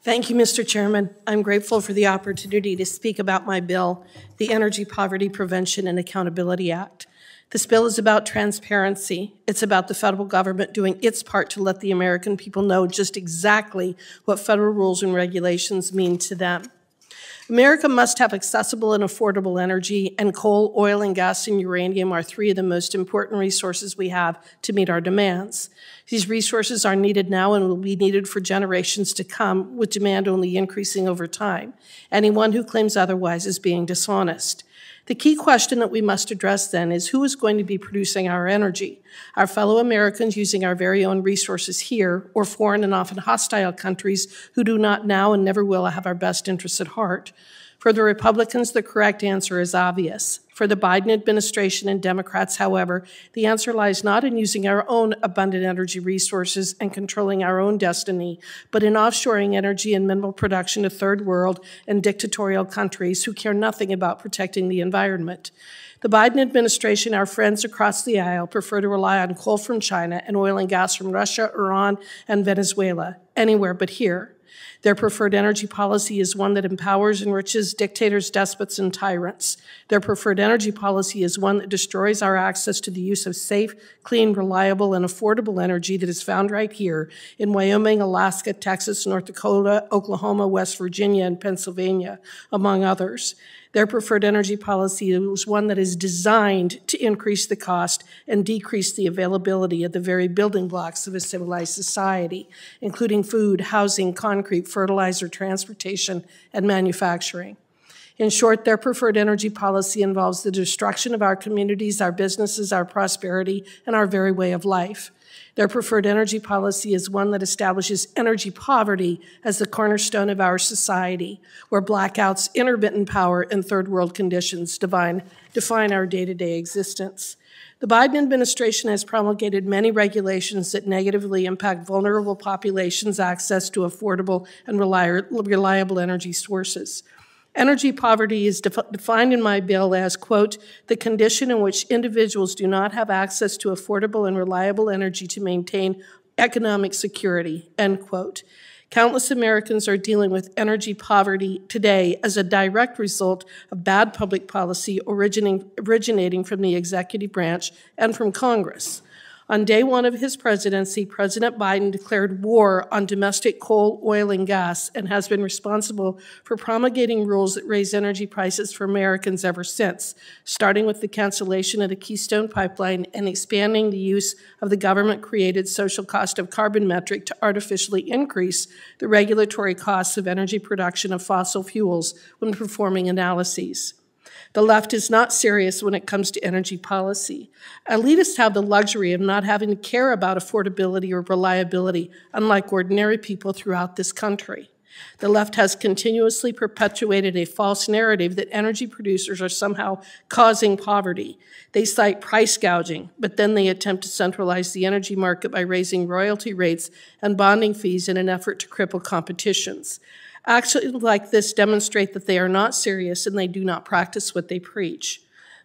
Thank you, Mr. Chairman. I'm grateful for the opportunity to speak about my bill, the Energy Poverty Prevention and Accountability Act. This bill is about transparency. It's about the federal government doing its part to let the American people know just exactly what federal rules and regulations mean to them. America must have accessible and affordable energy, and coal, oil, and gas, and uranium are three of the most important resources we have to meet our demands. These resources are needed now and will be needed for generations to come, with demand only increasing over time. Anyone who claims otherwise is being dishonest. The key question that we must address then is who is going to be producing our energy? Our fellow Americans using our very own resources here, or foreign and often hostile countries who do not now and never will have our best interests at heart? For the Republicans, the correct answer is obvious. For the Biden administration and Democrats, however, the answer lies not in using our own abundant energy resources and controlling our own destiny, but in offshoring energy and mineral production to third world and dictatorial countries who care nothing about protecting the environment. The Biden administration, our friends across the aisle, prefer to rely on coal from China and oil and gas from Russia, Iran, and Venezuela, anywhere but here. Their preferred energy policy is one that empowers and enriches dictators, despots, and tyrants. Their preferred energy policy is one that destroys our access to the use of safe, clean, reliable, and affordable energy that is found right here in Wyoming, Alaska, Texas, North Dakota, Oklahoma, West Virginia, and Pennsylvania, among others. Their preferred energy policy is one that is designed to increase the cost and decrease the availability of the very building blocks of a civilized society, including food, housing, concrete, fertilizer, transportation, and manufacturing. In short, their preferred energy policy involves the destruction of our communities, our businesses, our prosperity, and our very way of life. Their preferred energy policy is one that establishes energy poverty as the cornerstone of our society, where blackouts, intermittent power, and third world conditions define our day-to-day existence. The Biden administration has promulgated many regulations that negatively impact vulnerable populations' access to affordable and reliable energy sources. Energy poverty is defined in my bill as, quote, the condition in which individuals do not have access to affordable and reliable energy to maintain economic security, end quote. Countless Americans are dealing with energy poverty today as a direct result of bad public policy originating from the executive branch and from Congress. On day one of his presidency, President Biden declared war on domestic coal, oil, and gas and has been responsible for promulgating rules that raise energy prices for Americans ever since, starting with the cancellation of the Keystone Pipeline and expanding the use of the government-created social cost of carbon metric to artificially increase the regulatory costs of energy production of fossil fuels when performing analyses. The left is not serious when it comes to energy policy. Elitists have the luxury of not having to care about affordability or reliability, unlike ordinary people throughout this country. The left has continuously perpetuated a false narrative that energy producers are somehow causing poverty. They cite price gouging, but then they attempt to centralize the energy market by raising royalty rates and bonding fees in an effort to cripple competitions. Actions like this demonstrate that they are not serious and they do not practice what they preach.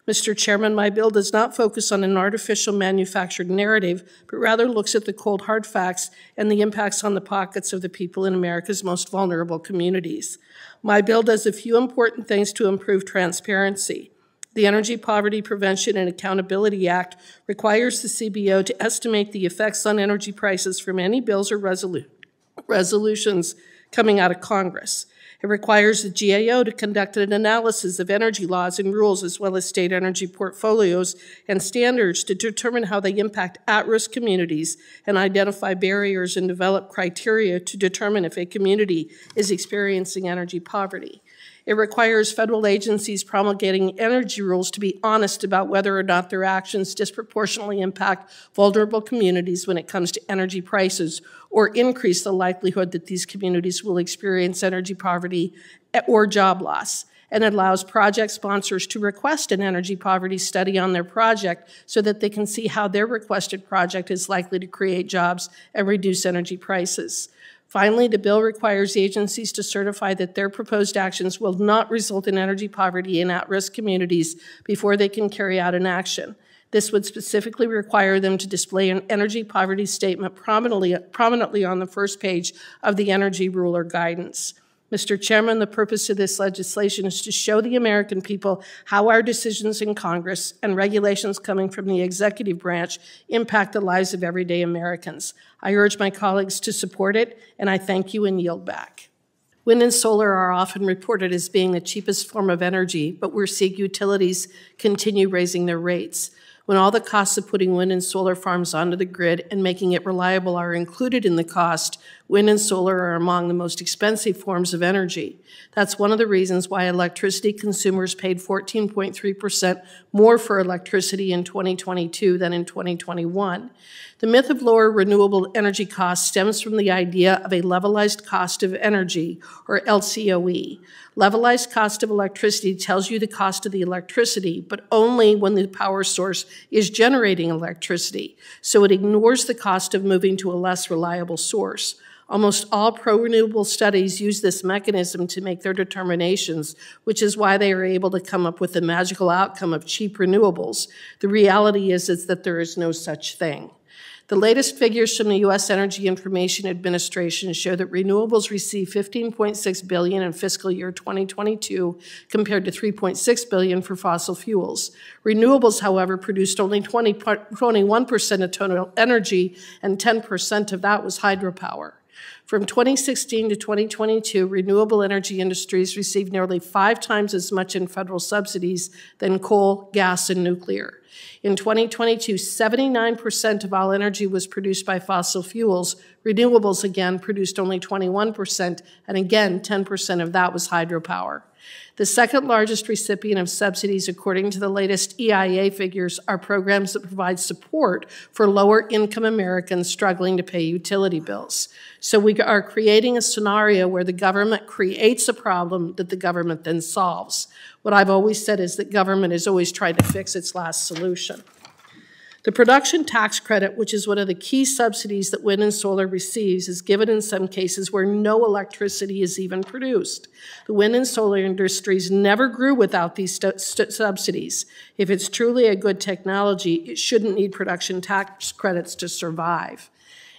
Mr. Chairman, my bill does not focus on an artificial manufactured narrative, but rather looks at the cold hard facts and the impacts on the pockets of the people in America's most vulnerable communities. My bill does a few important things to improve transparency. The Energy Poverty Prevention and Accountability Act requires the CBO to estimate the effects on energy prices from any bills or resolutions coming out of Congress. It requires the GAO to conduct an analysis of energy laws and rules as well as state energy portfolios and standards to determine how they impact at-risk communities and identify barriers and develop criteria to determine if a community is experiencing energy poverty. It requires federal agencies promulgating energy rules to be honest about whether or not their actions disproportionately impact vulnerable communities when it comes to energy prices or increase the likelihood that these communities will experience energy poverty or job loss. And it allows project sponsors to request an energy poverty study on their project so that they can see how their requested project is likely to create jobs and reduce energy prices. Finally, the bill requires agencies to certify that their proposed actions will not result in energy poverty in at-risk communities before they can carry out an action. This would specifically require them to display an energy poverty statement prominently on the first page of the Energy Ruler Guidance. Mr. Chairman, the purpose of this legislation is to show the American people how our decisions in Congress and regulations coming from the executive branch impact the lives of everyday Americans. I urge my colleagues to support it, and I thank you and yield back. Wind and solar are often reported as being the cheapest form of energy, but we're seeing utilities continue raising their rates. When all the costs of putting wind and solar farms onto the grid and making it reliable are included in the cost, wind and solar are among the most expensive forms of energy. That's one of the reasons why electricity consumers paid 14.3% more for electricity in 2022 than in 2021. The myth of lower renewable energy costs stems from the idea of a levelized cost of energy, or LCOE. Levelized cost of electricity tells you the cost of the electricity, but only when the power source is generating electricity, so it ignores the cost of moving to a less reliable source. Almost all pro-renewable studies use this mechanism to make their determinations, which is why they are able to come up with the magical outcome of cheap renewables. The reality is that there is no such thing. The latest figures from the U.S. Energy Information Administration show that renewables received $15.6 billion in fiscal year 2022 compared to $3.6 billion for fossil fuels. Renewables, however, produced only 21% of total energy, and 10% of that was hydropower. From 2016 to 2022, renewable energy industries received nearly 5 times as much in federal subsidies than coal, gas, and nuclear. In 2022, 79% of all energy was produced by fossil fuels. Renewables, again, produced only 21%, and again, 10% of that was hydropower. The second largest recipient of subsidies, according to the latest EIA figures, are programs that provide support for lower-income Americans struggling to pay utility bills. So we are creating a scenario where the government creates a problem that the government then solves. What I've always said is that government is always trying to fix its last solution. The production tax credit, which is one of the key subsidies that wind and solar receives, is given in some cases where no electricity is even produced. The wind and solar industries never grew without these subsidies. If it's truly a good technology, it shouldn't need production tax credits to survive.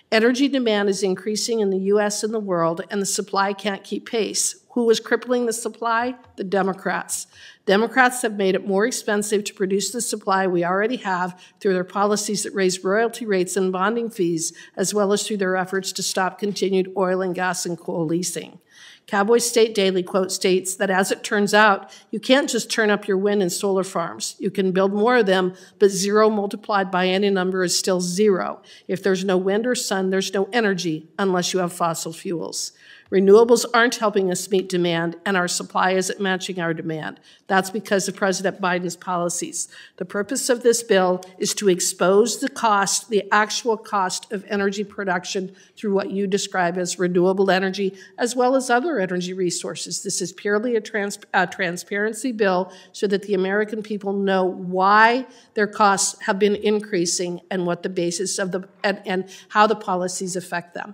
Energy demand is increasing in the U.S. and the world, and the supply can't keep pace. Who is crippling the supply? The Democrats. Democrats have made it more expensive to produce the supply we already have through their policies that raise royalty rates and bonding fees, as well as through their efforts to stop continued oil and gas and coal leasing. Cowboy State Daily quote states that, as it turns out, you can't just turn up your wind and solar farms. You can build more of them, but 0 multiplied by any number is still 0. If there's no wind or sun, there's no energy unless you have fossil fuels. Renewables aren't helping us meet demand, and our supply isn't matching our demand. That's because of President Biden's policies. The purpose of this bill is to expose the cost, the actual cost of energy production through what you describe as renewable energy, as well as other energy resources. This is purely a transparency bill so that the American people know why their costs have been increasing and what the basis of and how the policies affect them.